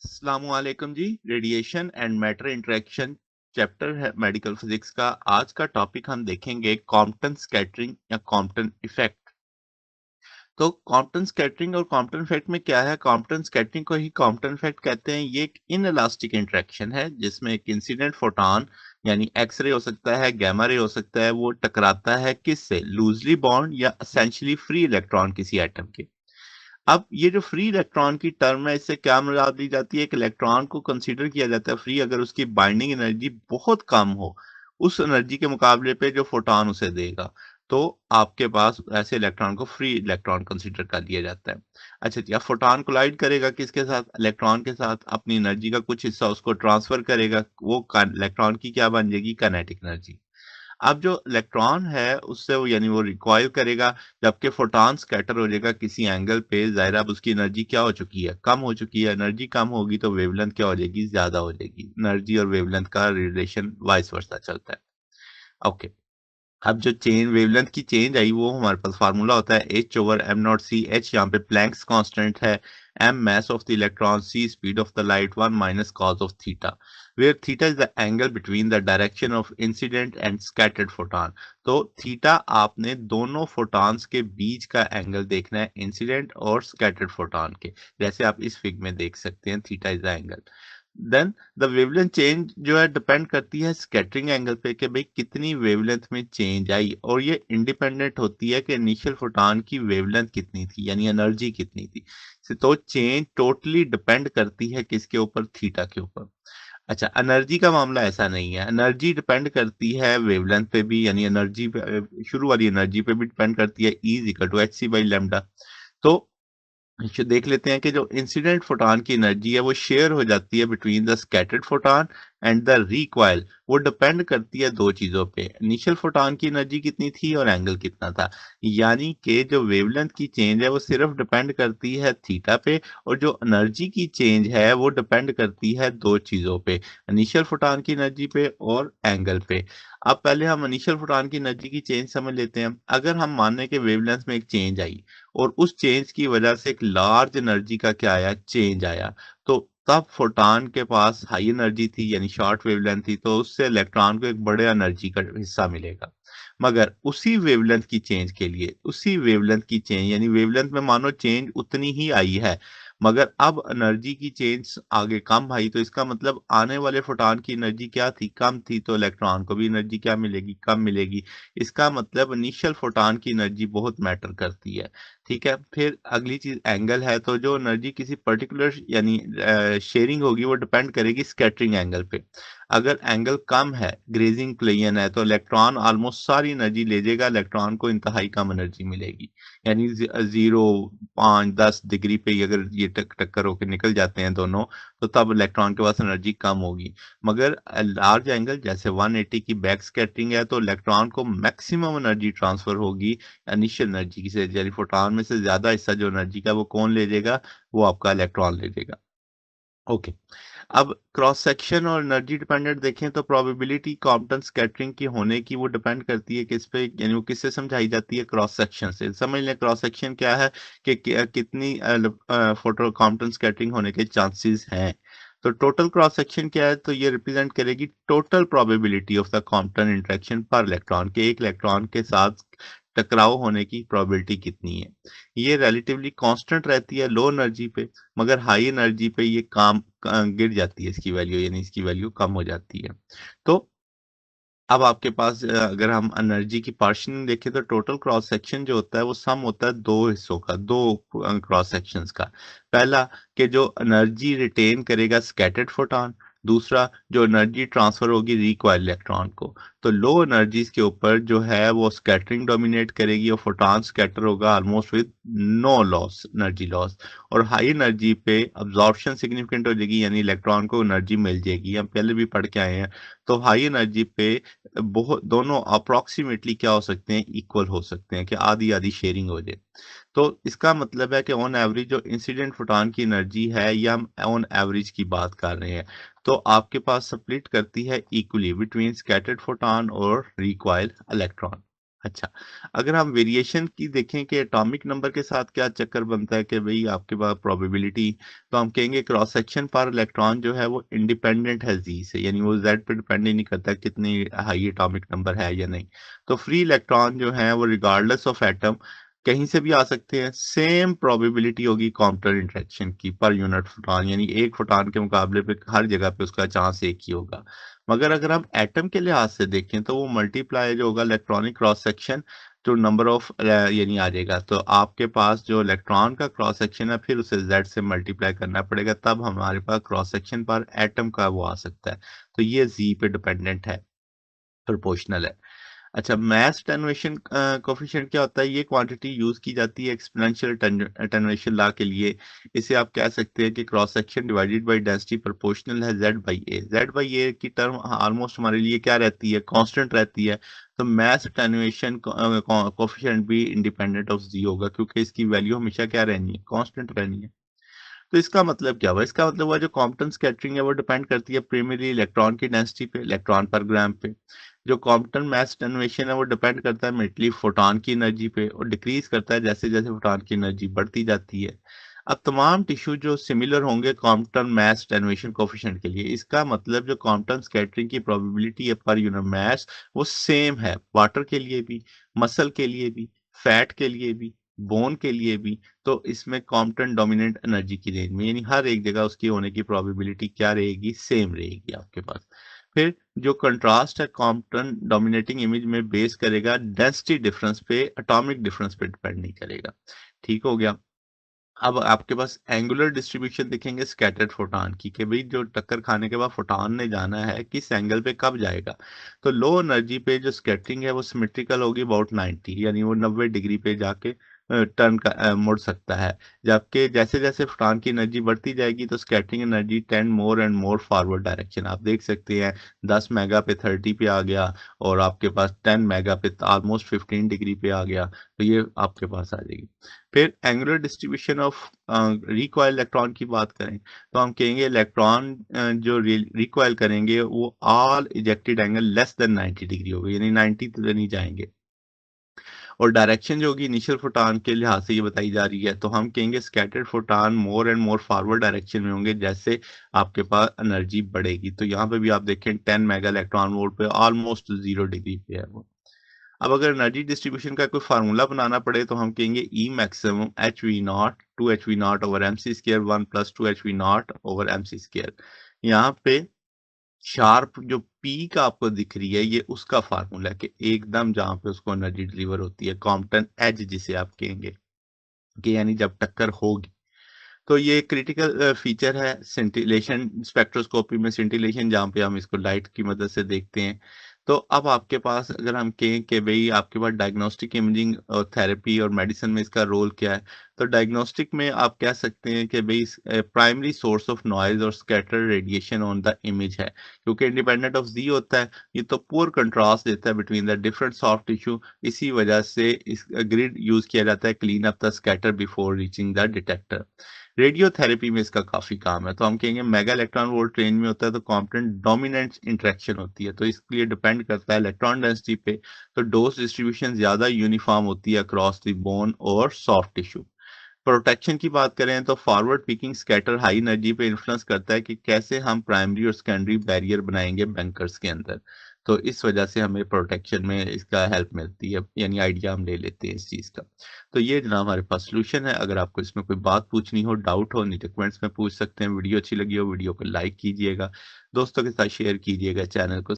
अस्सलामुअलैकुम जी। Radiation and matter interaction chapter है मेडिकल फिजिक्स का। आज का टॉपिक हम देखेंगे कॉम्पटन स्कैटरिंग या कॉम्पटन इफेक्ट। तो कॉम्पटन स्कैटरिंग और कॉम्पटन इफेक्ट में क्या है? कॉम्पटन स्कैटरिंग को ही कॉम्पटन इफेक्ट कहते हैं। ये एक इनइलास्टिक इंटरेक्शन है जिसमें एक इंसिडेंट फोटॉन यानी एक्स रे हो सकता है, गामा रे हो सकता है, वो टकराता है किससे? लूजली बॉन्ड या एसेंशियली फ्री इलेक्ट्रॉन किसी एटम के। अब ये जो फ्री इलेक्ट्रॉन की टर्म है, इससे क्या मुराद ली जाती है? कि इलेक्ट्रॉन को कंसीडर किया जाता है फ्री अगर उसकी बाइंडिंग एनर्जी बहुत कम हो उस एनर्जी के मुकाबले पे जो फोटॉन उसे देगा। तो आपके पास ऐसे इलेक्ट्रॉन को फ्री इलेक्ट्रॉन कंसीडर कर लिया जाता है। अच्छा जी, अब फोटॉन कोलाइड करेगा किसके साथ? इलेक्ट्रॉन के साथ। अपनी एनर्जी का कुछ हिस्सा उसको ट्रांसफर करेगा, वो इलेक्ट्रॉन की क्या बन जाएगी? Kinetic energy. अब जो इलेक्ट्रॉन है उससे वो यानी वो रिकॉइल करेगा, जबकि फोटॉन स्कैटर हो जाएगा किसी एंगल पे। ज़ाहिर है अब उसकी एनर्जी क्या हो चुकी है? कम हो चुकी है। एनर्जी कम होगी तो वेवलेंथ क्या हो जाएगी? ज़्यादा हो जाएगी। एनर्जी और वेवलेंथ का रिलेशन वाइस वर्सा चलता है। ओके। अब जो चेंज वेवलेंथ की चेंज आई वो हमारे पास फार्मूला होता है H over M nought C. H यहाँ पे प्लैंक्स कांस्टेंट है, M mass of the electron, C speed of the light, one minus cos of theta, where theta is the angle between the direction of incident and scattered photon. तो theta आपने दोनों photons के बीच का angle देखना है, incident और scattered photon के। जैसे आप इस फिग में देख सकते हैं, theta is the angle. Then the wavelength change जो है डिपेंड करती है स्कैटरिंग एंगल पे कि भाई कितनी वेवलेंथ में चेंज आई, और ये इंडिपेंडेंट होती है कि इनिशियल फोटॉन की वेवलेंथ कितनी थी यानी एनर्जी कितनी थी। तो चेंज टोटली डिपेंड करती है किसके ऊपर? थीटा के ऊपर। अच्छा, एनर्जी का मामला ऐसा नहीं है। एनर्जी डिपेंड करती है वेवलेंथ पे भी, यानी एनर्जी पे शुरू वाली एनर्जी पे भी डिपेंड करती है। E is equal to H C by lambda. तो अच्छा, देख लेते हैं कि जो इंसिडेंट फोटॉन की एनर्जी है वो शेयर हो जाती है between the scattered photon and the recoil. वो डिपेंड करती है दो चीजों पे, इनिशियल फोटॉन की एनर्जी कितनी थी और एंगल कितना था। यानी कि जो वेवलेंथ की चेंज है वो सिर्फ डिपेंड करती है थीटा पे, और जो एनर्जी की चेंज है वो डिपेंड करती है दो चीजों पे, इनिशियल फोटॉन की एनर्जी पे और एंगल पे। अब पहले हम इनिशियल फोटॉन की एनर्जी की चेंज समझ लेते हैं। अगर हम माने कि वेवलेंथ में एक चेंज आई और उस चेंज की वजह से एक लार्ज एनर्जी का क्या आया? चेंज आया। तो तब फोटॉन के पास हाई एनर्जी थी यानी शॉर्ट वेवलेंथ थी, तो उससे इलेक्ट्रॉन को एक बड़े एनर्जी का हिस्सा मिलेगा। मगर उसी वेवलेंथ की चेंज के लिए, उसी वेवलेंथ की चेंज यानी वेवलेंथ में मानो चेंज उतनी ही आई है, मगर अब एनर्जी की चेंज आगे कम आई, तो इसका मतलब आने वाले फोटॉन की एनर्जी क्या थी? कम थी। तो इलेक्ट्रॉन को भी एनर्जी क्या मिलेगी? कम मिलेगी। इसका मतलब इनिशियल फोटॉन की एनर्जी बहुत मैटर करती है। ठीक है, फिर अगली चीज एंगल है। तो जो एनर्जी किसी पर्टिकुलर यानी शेयरिंग होगी वो डिपेंड करेगी स्कैटरिंग एंगल पे। अगर एंगल कम है, ग्रेजिंग प्लेन है, तो इलेक्ट्रॉन ऑलमोस्ट सारी एनर्जी ले जाएगा, इलेक्ट्रॉन को इंतहाई कम एनर्जी मिलेगी। यानी 0, 5, 10 डिग्री पे ही अगर ये टक्कर होकर निकल जाते हैं दोनों, तो तब इलेक्ट्रॉन के पास एनर्जी कम होगी। मगर लार्ज एंगल जैसे 180 की बैक स्कैटरिंग है, तो इलेक्ट्रॉन को मैक्सिमम एनर्जी ट्रांसफर होगी इनिशियल एनर्जी से। यानी फोटॉन में से ज्यादा हिस्सा जो एनर्जी का वो कौन ले जाएगा? वो आपका इलेक्ट्रॉन ले जाएगा। ओके। अब क्रॉस सेक्शन और एनर्जी डिपेंडेंट देखें तो प्रोबेबिलिटी कॉम्पटन स्कैटरिंग की होने की वो डिपेंड करती है किस पे? यानी वो किससे समझाई जाती है? क्रॉस सेक्शन से। समझ लें क्रॉस सेक्शन क्या है, कि कितनी फोटो कॉम्पटन स्कैटरिंग होने के चांसेस हैं। तो टोटल क्रॉस सेक्शन क्या है? तो ये रिप्रेजेंट करेगी total probability of the Compton interaction पर इलेक्ट्रॉन, के एक इलेक्ट्रॉन के साथ टकराव होने की प्रोबेबिलिटी कितनी है। ये रिलेटिवली कांस्टेंट रहती है लो एनर्जी पे, मगर हाई एनर्जी पे ये गिर जाती है इसकी वैल्यू, यानी इसकी वैल्यू कम हो जाती है। तो अब आपके पास अगर हम एनर्जी की पार्शनिंग देखें तो टोटल क्रॉस सेक्शन जो होता है वो सम होता है दो हिस्सों का, दो क्रॉस सेक्शंस का। पहला कि जो एनर्जी रिटेन करेगा स्कैटर्ड फोटॉन, दूसरा जो एनर्जी ट्रांसफर होगी रिकॉइल्ड इलेक्ट्रॉन को। तो लो एनर्जीज के ऊपर जो है वो स्कैटरिंग डोमिनेट करेगी और फोटॉन स्कैटर होगा almost with no loss, energy loss. और हाई एनर्जी पे अब्जॉर्प्शन सिग्निफिकेंट हो जाएगी, यानी इलेक्ट्रॉन को एनर्जी मिल जाएगी। हम पहले भी पढ़ के आए हैं। तो हाई एनर्जी पे बहुत दोनों अप्रोक्सीमेटली क्या हो सकते हैं? इक्वल हो सकते हैं, कि आधी आधी शेयरिंग हो जाए। तो इसका मतलब है कि ऑन एवरेज जो इंसिडेंट फोटॉन की एनर्जी है, या हम ऑन एवरेज की बात कर रहे हैं, तो आपके पास स्प्लिट करती है इक्वली बिटवीन स्कैटर्ड फोटॉन और रिकॉइल इलेक्ट्रॉन। अच्छा, अगर हम वेरिएशन की देखें कि एटॉमिक नंबर के साथ क्या चक्कर बनता है कि भई आपके पास प्रोबेबिलिटी, तो हम कहेंगे क्रॉस सेक्शन पर इलेक्ट्रॉन जो है वो इंडिपेंडेंट है ज़ी से, यानी वो ज़ेड पे डिपेंड ही नहीं करता कितनी हाई एटॉमिक नंबर है या नहीं। तो फ्री इलेक्ट्रॉन जो है वो रिगार्डलेस ऑफ एटम कहीं से भी आ सकते हैं, सेम प्रोबेबिलिटी होगी कॉम्पटन इंटरेक्शन की पर यूनिट फोटॉन, यानी एक फोटॉन के मुकाबले पे हर जगह पे उसका चांस एक ही होगा। मगर अगर हम एटम के लिहाज से देखें तो वो मल्टीप्लाई जो होगा electronic cross section two number of यानी आ जाएगा। तो आपके पास जो इलेक्ट्रॉन का क्रॉस सेक्शन है फिर उसे जेड से मल्टीप्लाई करना पड़ेगा, तब हमारे पास क्रॉस सेक्शन पर एटम का वो आ सकता है। तो ये जी पे डिपेंडेंट है, प्रोपोर्शनल है। अच्छा, मास अटेन्युएशन कोएफिशिएंट क्या होता है? ये क्वांटिटी यूज़ की जाती है एक्सपोनेंशियल अटेन्युएशन लॉ के लिए। इसे आप कह सकते हैं कि cross section divided by density proportional है Z by A. Z by A की टर्म ऑलमोस्ट हमारे लिए क्या रहती है? कांस्टेंट रहती है। तो मास अटेन्युएशन कोएफिशिएंट भी इंडिपेंडेंट ऑफ ज़ी होगा, क्योंकि इसकी वैल्यू हमेशा क्या रहनी है? कांस्टेंट रहनी है। तो इसका मतलब क्या हुआ? इसका मतलब हुआ जो कॉम्पटन स्कैटरिंग है वो डिपेंड करती है प्राइमरी इलेक्ट्रॉन की डेंसिटी पे, इलेक्ट्रॉन पर ग्राम पे। जो कॉम्पटन मास अटेन्युएशन है वो डिपेंड करता है मेटली फोटॉन की एनर्जी पे और डिक्रीज करता है जैसे जैसे फोटॉन की एनर्जी बढ़ती जाती है। अब तमाम टिश्यू जो सिमिलर होंगे कॉम्पटन मास अटेन्युएशन कोएफिशिएंट के लिए, इसका मतलब जो कॉम्पटन स्कैटरिंग की प्रोबेबिलिटी है पर यूनिट मास वो सेम है, वाटर के लिए भी, मसल के लिए भी, फैट के लिए भी, बोन के लिए भी। तो इसमें कॉम्पटन डोमिनेंट एनर्जी की रेंज में, यानी हर एक जगह उसकी होने की प्रोबेबिलिटी क्या रहेगी? सेम रहेगी आपके पास। फिर जो कंट्रास्ट है कॉम्पटन डोमिनेटिंग इमेज में बेस करेगा डेंसिटी डिफरेंस पे, एटॉमिक डिफरेंस पे डिपेंड नहीं करेगा। ठीक हो गया। अब आपके पास एंगुलर डिस्ट्रीब्यूशन दिखेंगे स्कैटर्ड फोटॉन की, कि भाई जो टक्कर खाने के बाद फोटॉन ने जाना है किस एंगल पे कब जाएगा। तो लो एनर्जी पे जो स्कैटरिंग है वो सिमेट्रिकल होगी अबाउट 90, यानी वो 90 डिग्री पे जाके मुड़ सकता है। जबकि जैसे जैसे फोटॉन की एनर्जी बढ़ती जाएगी तो scattering energy tend more and more forward direction, आप देख सकते हैं 10 मेगा पे 30 पे आ गया, और आपके पास 10 मेगा पे ऑलमोस्ट 15 डिग्री पे आ गया। तो ये आपके पास आ जाएगी। फिर angular distribution of recoil electron की बात करें तो हम कहेंगे इलेक्ट्रॉन जो रिकॉइल करेंगे वो all ejected angle less than 90 degree होगी, यानी 90 तो नहीं जाएंगे। और डायरेक्शन जो होगी इनिशियल फोटॉन के लिहाज से ये बताई जा रही है, तो हम कहेंगे scattered photon more and more forward direction में होंगे जैसे आपके पास एनर्जी बढ़ेगी। तो यहाँ पे भी आप देखें 10 मेगा इलेक्ट्रॉन वोल्ट पे ऑलमोस्ट 0 डिग्री पे है वो। अब अगर एनर्जी डिस्ट्रीब्यूशन का कोई फार्मूला बनाना पड़े तो हम कहेंगे E maximum H V nought 2 HV0 over M C square 1 + 2 HV0 over M C square. यहाँ पे शार्प जो पीक आपको दिख रही है ये उसका फार्मूला है कि एकदम जहां पे उसको एनर्जी डिलीवर होती है, कॉम्पटन एज जिसे आप कहेंगे, कि यानी जब टक्कर होगी। तो ये क्रिटिकल फीचर है सिंटिलेशन स्पेक्ट्रोस्कोपी में, सिंटिलेशन जहाँ पे हम इसको लाइट की मदद से देखते हैं। तो अब आपके पास अगर हम कहें कि भई आपके पास डायग्नोस्टिक इमेजिंग और थेरेपी और मेडिसिन में इसका रोल क्या है? तो डायग्नोस्टिक में आप कह सकते हैं कि भई प्राइमरी सोर्स ऑफ नॉइज़ और scattered radiation on the image है। क्योंकि इंडिपेंडेंट ऑफ ज़ी होता है, ये तो पुअर कंट्रास्ट देता है between the different soft tissue. इसी वजह से इस ग्रिड यूज़ किया जाता है clean up the scatter before reaching the detector. Radiotherapy में इसका काफ़ी काम है, तो हम कहेंगे मेगा इलेक्ट्रॉन वोल्ट रेंज में होता है तो कॉम्पोनेंट डोमिनेंट इंटरेक्शन होती है, तो इसके लिए डिपेंड करता है इलेक्ट्रॉन डेंसिटी पे। तो डोज डिस्ट्रीब्यूशन ज़्यादा यूनिफॉर्म होती है अक्रॉस द बोन और सॉफ्ट टिश्यू। प्रोटेक्शन की बात करें तो forward picking scatter high energy पे इन्फ्लुएंस करता है कि कैसे हम प्राइमरी और सेकेंडरी बैरियर बनाएंगे बैंकर्स के अंदर। तो इस वजह से हमें प्रोटेक्शन में इसका हेल्प मिलती है, यानी आइडिया हम ले लेते हैं इस चीज़ का। तो ये जनाब हमारे पास सॉल्यूशन है। अगर आपको इसमें कोई बात पूछनी हो, डाउट हो, नीचे कमेंट्स में पूछ सकते हैं। वीडियो अच्छी लगी हो वीडियो को लाइक कीजिएगा, दोस्तों के साथ शेयर कीजिएगा, चैनल को